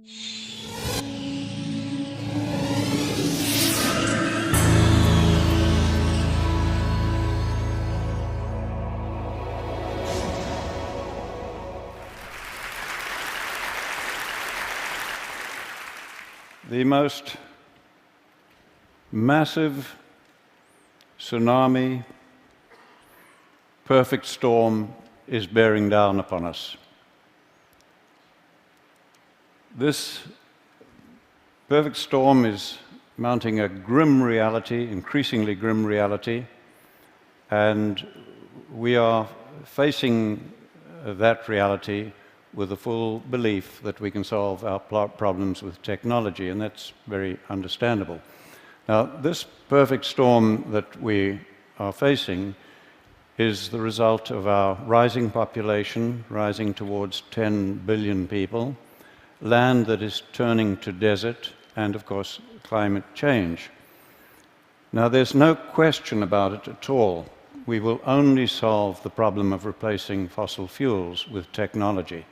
The most massive tsunami, perfect storm is bearing down upon us. This perfect storm is mounting a grim reality, increasingly grim reality, and we are facing that reality with the full belief that we can solve our problems with technology, and that's very understandable. Now, this perfect storm that we are facing is the result of our rising population, rising towards 10 billion people, land that is turning to desert, and of course, climate change. Now, there's no question about it at all. We will only solve the problem of replacing fossil fuels with technology.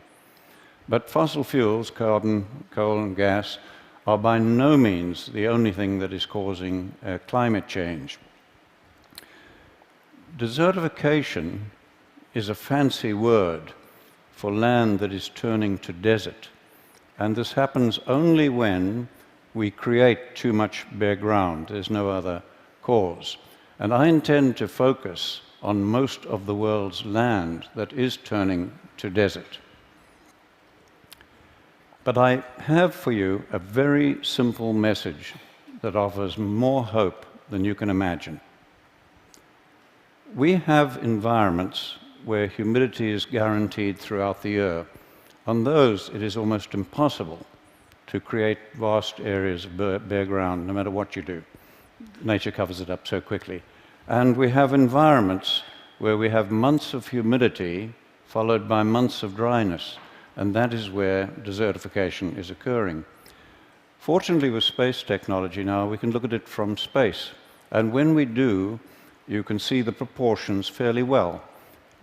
But fossil fuels, carbon, coal, and gas, are by no means the only thing that is causing climate change. Desertification is a fancy word for land that is turning to desert. And this happens only when we create too much bare ground. There's no other cause. And I intend to focus on most of the world's land that is turning to desert. But I have for you a very simple message that offers more hope than you can imagine. We have environments where humidity is guaranteed throughout the year. On those, it is almost impossible to create vast areas of bare ground, no matter what you do. Nature covers it up so quickly. And we have environments where we have months of humidity followed by months of dryness. And that is where desertification is occurring. Fortunately, with space technology now, we can look at it from space. And when we do, you can see the proportions fairly well.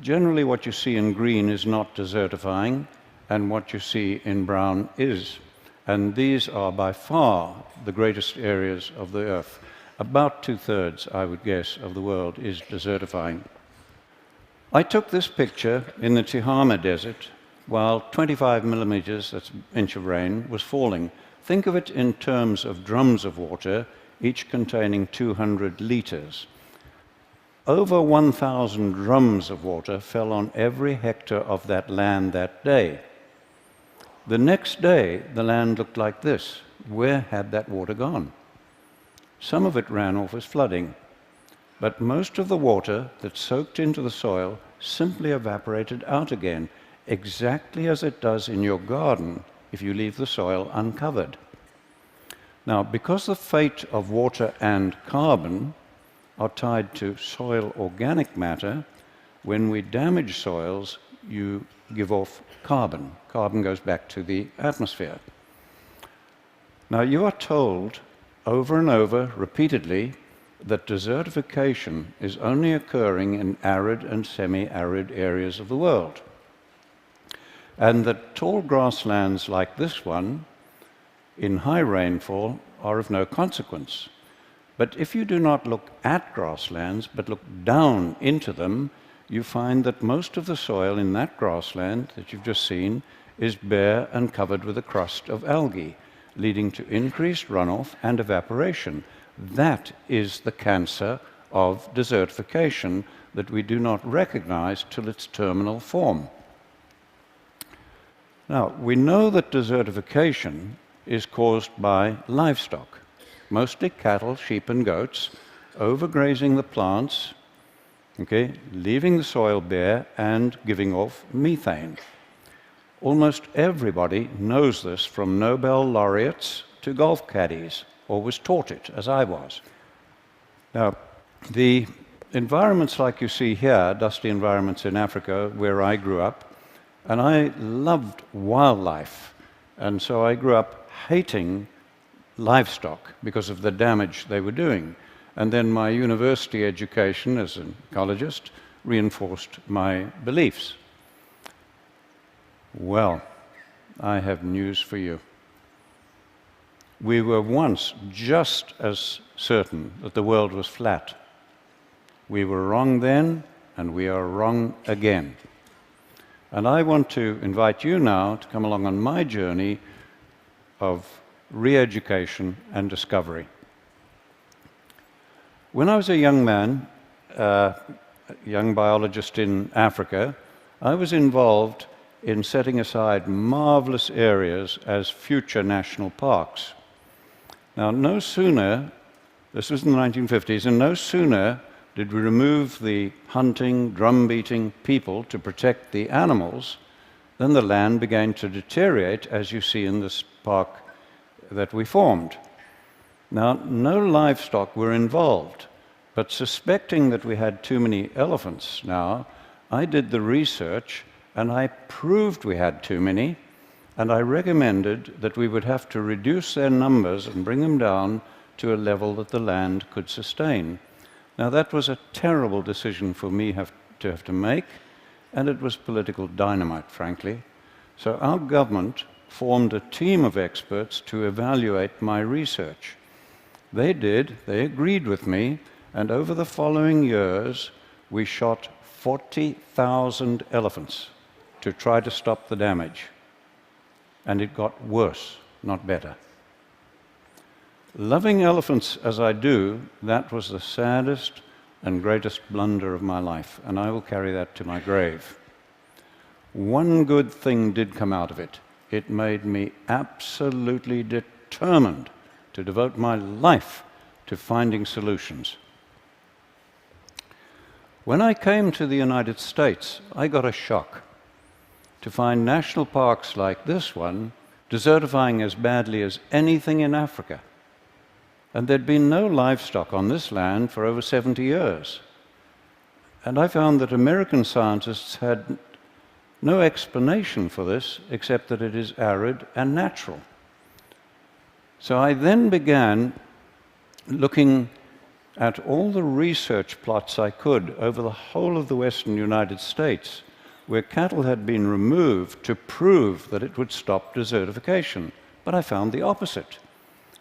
Generally, what you see in green is not desertifying, and what you see in brown is. And these are by far the greatest areas of the Earth. About 2/3, I would guess, of the world is desertifying. I took this picture in the Tihama Desert while 25 millimeters, that's an inch of rain, was falling. Think of it in terms of drums of water, each containing 200 liters. Over 1,000 drums of water fell on every hectare of that land that day. The next day, the land looked like this. Where had that water gone? Some of it ran off as flooding, but most of the water that soaked into the soil simply evaporated out again, exactly as it does in your garden if you leave the soil uncovered. Now, because the fate of water and carbon are tied to soil organic matter, when we damage soils, you give off carbon. Carbon goes back to the atmosphere. Now, you are told over and over, repeatedly, that desertification is only occurring in arid and semi-arid areas of the world, and that tall grasslands like this one, in high rainfall, are of no consequence. But if you do not look at grasslands, but look down into them, you find that most of the soil in that grassland that you've just seen is bare and covered with a crust of algae, leading to increased runoff and evaporation. That is the cancer of desertification that we do not recognize till its terminal form. Now, we know that desertification is caused by livestock, mostly cattle, sheep, and goats, overgrazing the plants, leaving the soil bare and giving off methane. Almost everybody knows this, from Nobel laureates to golf caddies, or was taught it, as I was. Now, the environments like you see here, dusty environments in Africa, where I grew up, and I loved wildlife, and so I grew up hating livestock because of the damage they were doing. And then my university education as an ecologist reinforced my beliefs. Well, I have news for you. We were once just as certain that the world was flat. We were wrong then, and we are wrong again. And I want to invite you now to come along on my journey of re-education and discovery. When I was a young man, a young biologist in Africa, I was involved in setting aside marvelous areas as future national parks. Now, no sooner, this was in the 1950s, and no sooner did we remove the hunting, drum-beating people to protect the animals, then the land began to deteriorate, as you see in this park that we formed. Now, no livestock were involved, but suspecting that we had too many elephants now, I did the research and I proved we had too many, and I recommended that we would have to reduce their numbers and bring them down to a level that the land could sustain. Now, that was a terrible decision for me to have to make, and it was political dynamite, frankly. So our government formed a team of experts to evaluate my research. They agreed with me, and over the following years, we shot 40,000 elephants to try to stop the damage. And it got worse, not better. Loving elephants as I do, that was the saddest and greatest blunder of my life, and I will carry that to my grave. One good thing did come out of it. It made me absolutely determined to devote my life to finding solutions. When I came to the United States, I got a shock to find national parks like this one desertifying as badly as anything in Africa. And there'd been no livestock on this land for over 70 years. And I found that American scientists had no explanation for this except that it is arid and natural. So I then began looking at all the research plots I could over the whole of the western United States where cattle had been removed to prove that it would stop desertification. But I found the opposite.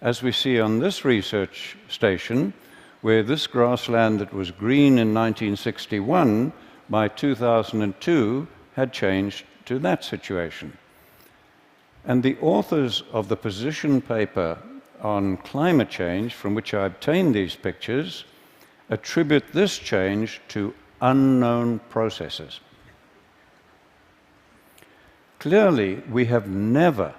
As we see on this research station, where this grassland that was green in 1961, by 2002, had changed to that situation. And the authors of the position paper on climate change, from which I obtained these pictures, attribute this change to unknown processes. Clearly, we have never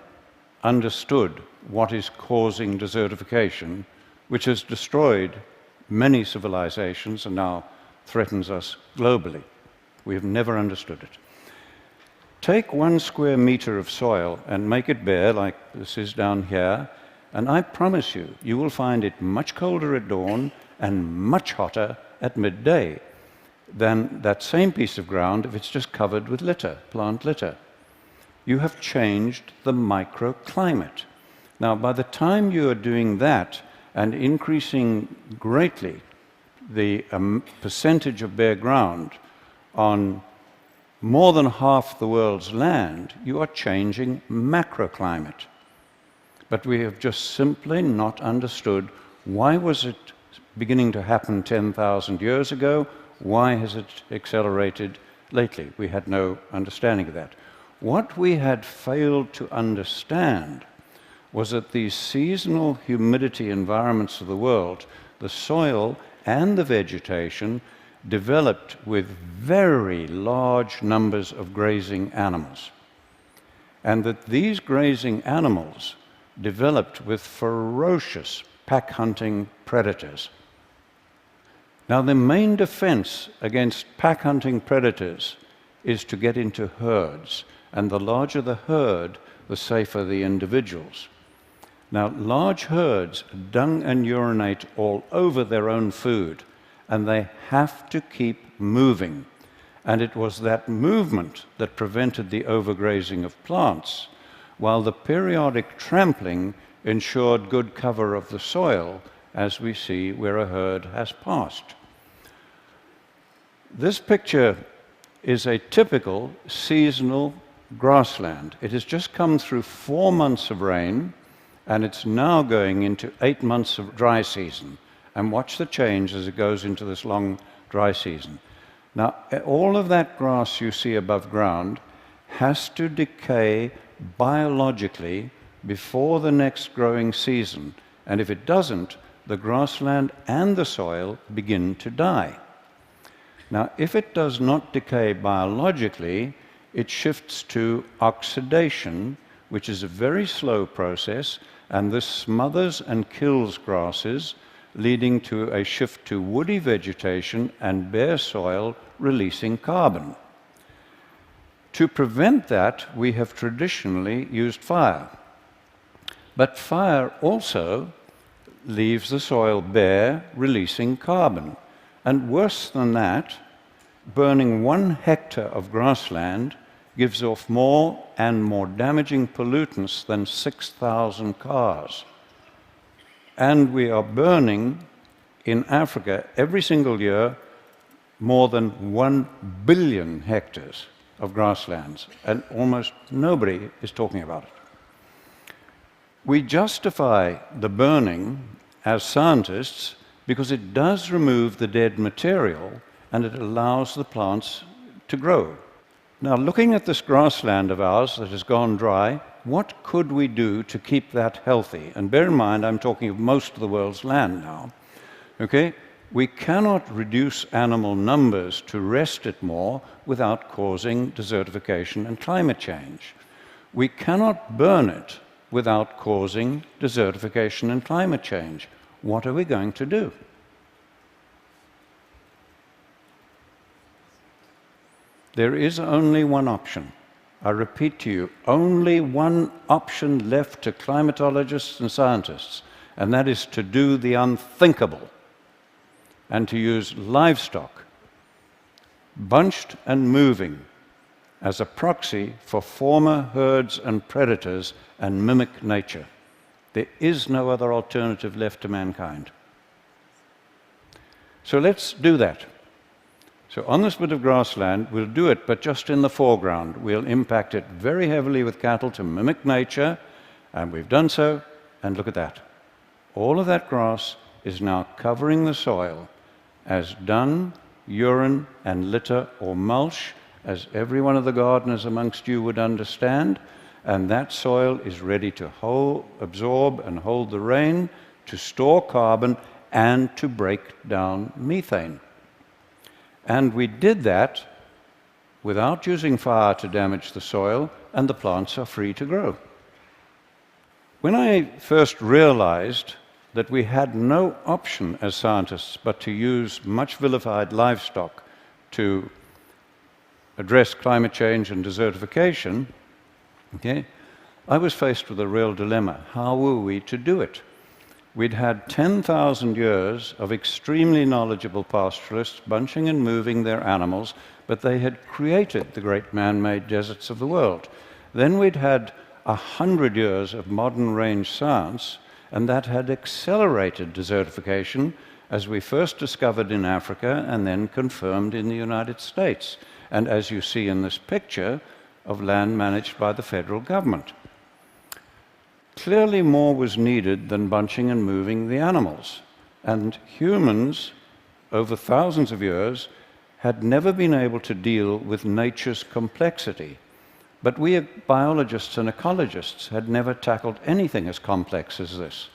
understood what is causing desertification, which has destroyed many civilizations and now threatens us globally. We have never understood it. Take 1 square meter of soil and make it bare, like this is down here, and I promise you, you will find it much colder at dawn and much hotter at midday than that same piece of ground if it's just covered with litter, plant litter. You have changed the microclimate. Now, by the time you are doing that and increasing greatly the percentage of bare ground on more than half the world's land, you are changing macroclimate. But we have just simply not understood why was it beginning to happen 10,000 years ago? Why has it accelerated lately? We had no understanding of that. What we had failed to understand was that these seasonal humidity environments of the world, the soil and the vegetation, developed with very large numbers of grazing animals. And that these grazing animals developed with ferocious pack-hunting predators. Now, the main defense against pack-hunting predators is to get into herds, and the larger the herd, the safer the individuals. Now, large herds dung and urinate all over their own food, and they have to keep moving. And it was that movement that prevented the overgrazing of plants, while the periodic trampling ensured good cover of the soil, as we see where a herd has passed. This picture is a typical seasonal grassland. It has just come through 4 months of rain, And it's now going into 8 months of dry season. And watch the change as it goes into this long dry season. Now, all of that grass you see above ground has to decay biologically before the next growing season. And if it doesn't, the grassland and the soil begin to die. Now, if it does not decay biologically, it shifts to oxidation, which is a very slow process, and this smothers and kills grasses, leading to a shift to woody vegetation and bare soil releasing carbon. To prevent that, we have traditionally used fire. But fire also leaves the soil bare, releasing carbon. And worse than that, burning 1 hectare of grassland gives off more and more damaging pollutants than 6,000 cars. And we are burning in Africa every single year more than 1 billion hectares of grasslands, and almost nobody is talking about it. We justify the burning as scientists because it does remove the dead material and it allows the plants to grow. Now, looking at this grassland of ours that has gone dry, what could we do to keep that healthy? And bear in mind, I'm talking of most of the world's land now. Okay? We cannot reduce animal numbers to rest it more without causing desertification and climate change. We cannot burn it without causing desertification and climate change. What are we going to do? There is only one option. I repeat to you, only one option left to climatologists and scientists, and that is to do the unthinkable and to use livestock, bunched and moving, as a proxy for former herds and predators and mimic nature. There is no other alternative left to mankind. So let's do that. So on this bit of grassland, we'll do it, but just in the foreground. We'll impact it very heavily with cattle to mimic nature, and we've done so, and look at that. All of that grass is now covering the soil as dung, urine, and litter or mulch, as every one of the gardeners amongst you would understand, and that soil is ready to absorb and hold the rain, to store carbon, and to break down methane. And we did that without using fire to damage the soil, and the plants are free to grow. When I first realized that we had no option as scientists but to use much vilified livestock to address climate change and desertification, okay, I was faced with a real dilemma. How were we to do it? We'd had 10,000 years of extremely knowledgeable pastoralists bunching and moving their animals, but they had created the great man-made deserts of the world. Then we'd had 100 years of modern range science, and that had accelerated desertification, as we first discovered in Africa and then confirmed in the United States, and as you see in this picture of land managed by the federal government. Clearly more was needed than bunching and moving the animals, and humans, over thousands of years, had never been able to deal with nature's complexity. But we biologists and ecologists had never tackled anything as complex as this.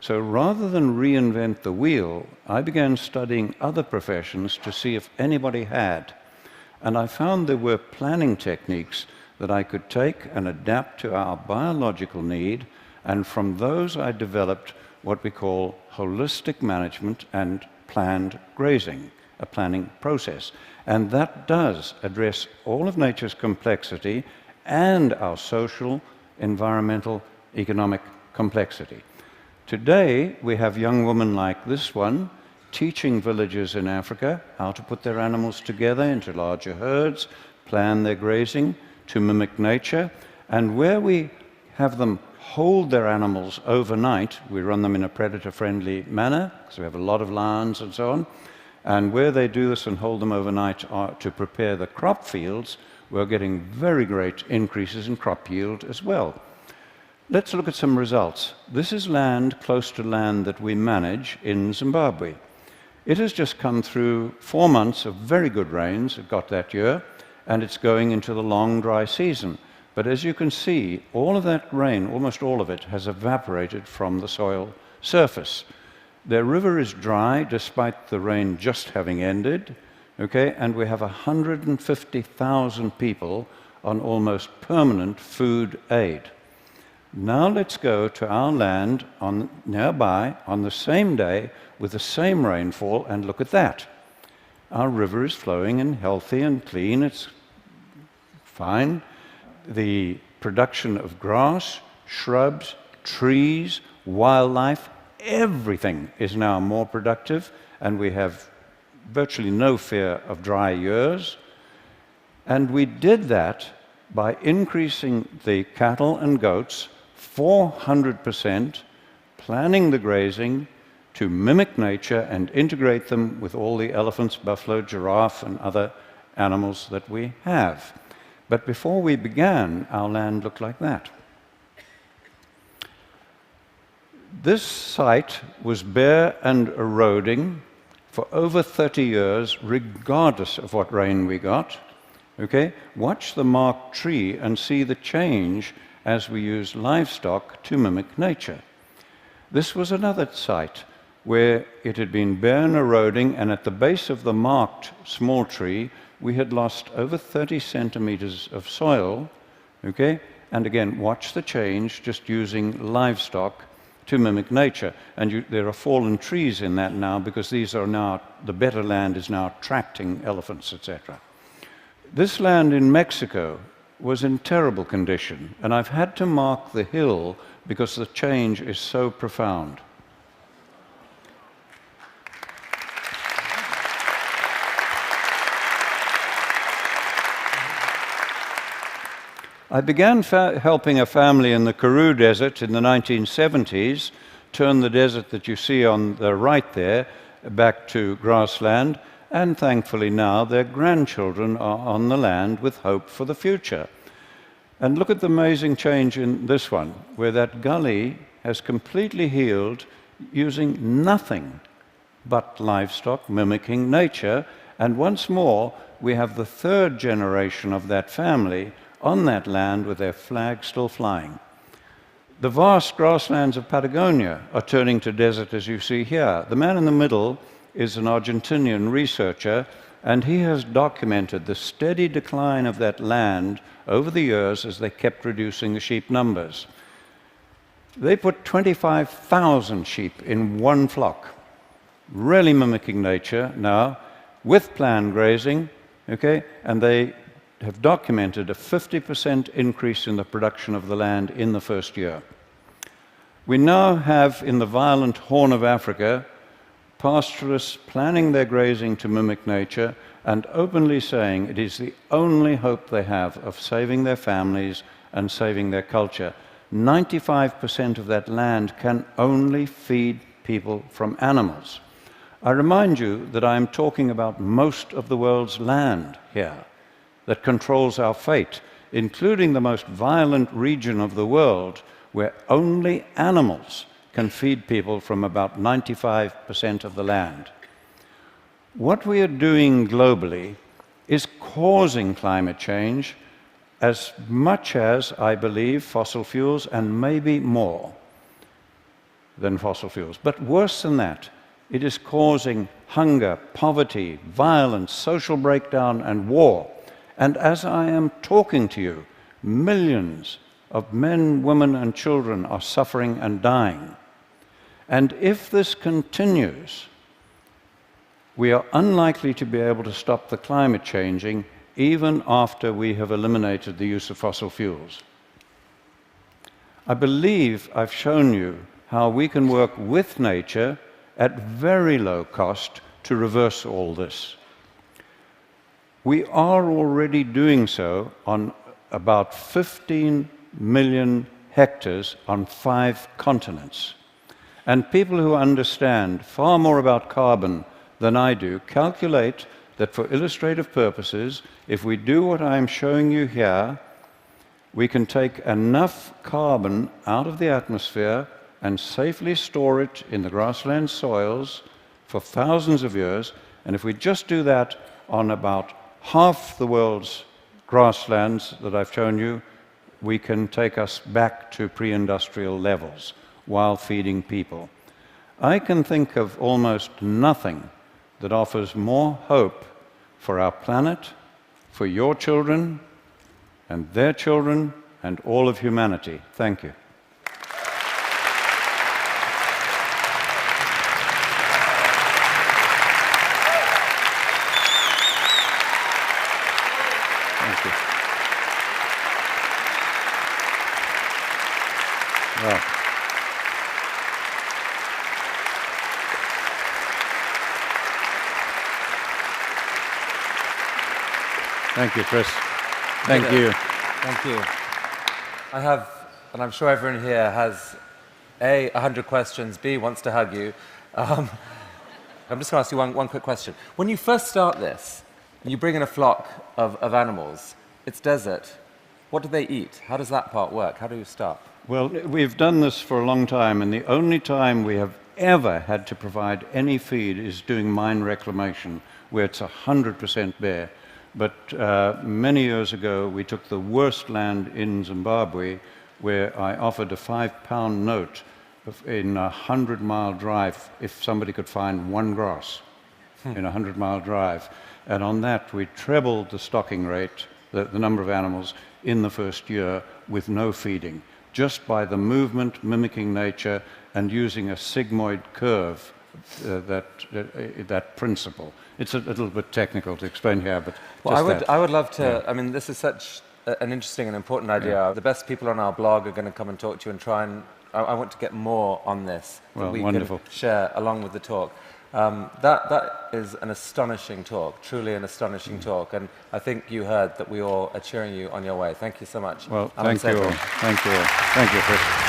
So rather than reinvent the wheel, I began studying other professions to see if anybody had. And I found there were planning techniques that I could take and adapt to our biological need, and from those I developed what we call holistic management and planned grazing, a planning process. And that does address all of nature's complexity and our social, environmental, economic complexity. Today, we have young women like this one teaching villagers in Africa how to put their animals together into larger herds, plan their grazing to mimic nature, and where we have them hold their animals overnight, we run them in a predator-friendly manner, because we have a lot of lions and so on, and where they do this and hold them overnight to prepare the crop fields, we're getting very great increases in crop yield as well. Let's look at some results. This is land close to land that we manage in Zimbabwe. It has just come through 4 months of very good rains, it got that year, and it's going into the long dry season. But as you can see, all of that rain, almost all of it, has evaporated from the soil surface. Their river is dry despite the rain just having ended, okay? And we have 150,000 people on almost permanent food aid. Now let's go to our land nearby on the same day with the same rainfall and look at that. Our river is flowing and healthy and clean, it's fine. The production of grass, shrubs, trees, wildlife, everything is now more productive, and we have virtually no fear of dry years. And we did that by increasing the cattle and goats 400%, planning the grazing to mimic nature and integrate them with all the elephants, buffalo, giraffe, and other animals that we have. But before we began, our land looked like that. This site was bare and eroding for over 30 years, regardless of what rain we got. Okay? Watch the marked tree and see the change as we use livestock to mimic nature. This was another site where it had been bare and eroding, and at the base of the marked small tree, we had lost over 30 centimeters of soil, okay? And again, watch the change just using livestock to mimic nature. And there are fallen trees in that now because these are now, the better land is now attracting elephants, etc. This land in Mexico was in terrible condition, and I've had to mark the hill because the change is so profound. I began helping a family in the Karoo Desert in the 1970s, turn the desert that you see on the right there back to grassland, and thankfully now their grandchildren are on the land with hope for the future. And look at the amazing change in this one, where that gully has completely healed using nothing but livestock mimicking nature. And once more, we have the third generation of that family on that land with their flag still flying. The vast grasslands of Patagonia are turning to desert, as you see here. The man in the middle is an Argentinian researcher, and he has documented the steady decline of that land over the years as they kept reducing the sheep numbers. They put 25,000 sheep in one flock, really mimicking nature now, with planned grazing, okay? And they have documented a 50% increase in the production of the land in the first year. We now have, in the violent Horn of Africa, pastoralists planning their grazing to mimic nature and openly saying it is the only hope they have of saving their families and saving their culture. 95% of that land can only feed people from animals. I remind you that I am talking about most of the world's land here that controls our fate, including the most violent region of the world where only animals can feed people from about 95% of the land. What we are doing globally is causing climate change as much as, I believe, fossil fuels, and maybe more than fossil fuels. But worse than that, it is causing hunger, poverty, violence, social breakdown, and war. And as I am talking to you, millions of men, women, and children are suffering and dying. And if this continues, we are unlikely to be able to stop the climate changing even after we have eliminated the use of fossil fuels. I believe I've shown you how we can work with nature at very low cost to reverse all this. We are already doing so on about 15 million hectares on 5 continents. And people who understand far more about carbon than I do calculate that for illustrative purposes, if we do what I'm showing you here, we can take enough carbon out of the atmosphere and safely store it in the grassland soils for thousands of years. And if we just do that on about half the world's grasslands that I've shown you, we can take us back to pre-industrial levels while feeding people. I can think of almost nothing that offers more hope for our planet, for your children, and their children, and all of humanity. Thank you. Thank you. Well, thank you, Chris. Thank you. Thank you. I have, and I'm sure everyone here has, A, 100 questions, B, wants to hug you. I'm just going to ask you one quick question. When you first start this, and you bring in a flock of animals, it's desert, what do they eat? How does that part work? How do you start? Well, we've done this for a long time, and the only time we have ever had to provide any feed is doing mine reclamation, where it's 100% bare. But many years ago, we took the worst land in Zimbabwe, where I offered a £5 note in a 100-mile drive if somebody could find one grass in a 100-mile drive. And on that, we trebled the stocking rate, the number of animals, in the first year with no feeding, just by the movement, mimicking nature, and using a sigmoid curve, that principle. It's a little bit technical to explain here, but I would love to. Yeah. I mean, this is such an interesting and important idea. Yeah. The best people on our blog are going to come and talk to you and try and. I want to get more on this that we wonderful. Can share along with the talk. That is an astonishing talk, truly an astonishing talk, and I think you heard that we all are cheering you on your way. Thank you so much. Well, thank you all. Thank you all. Thank you, Chris.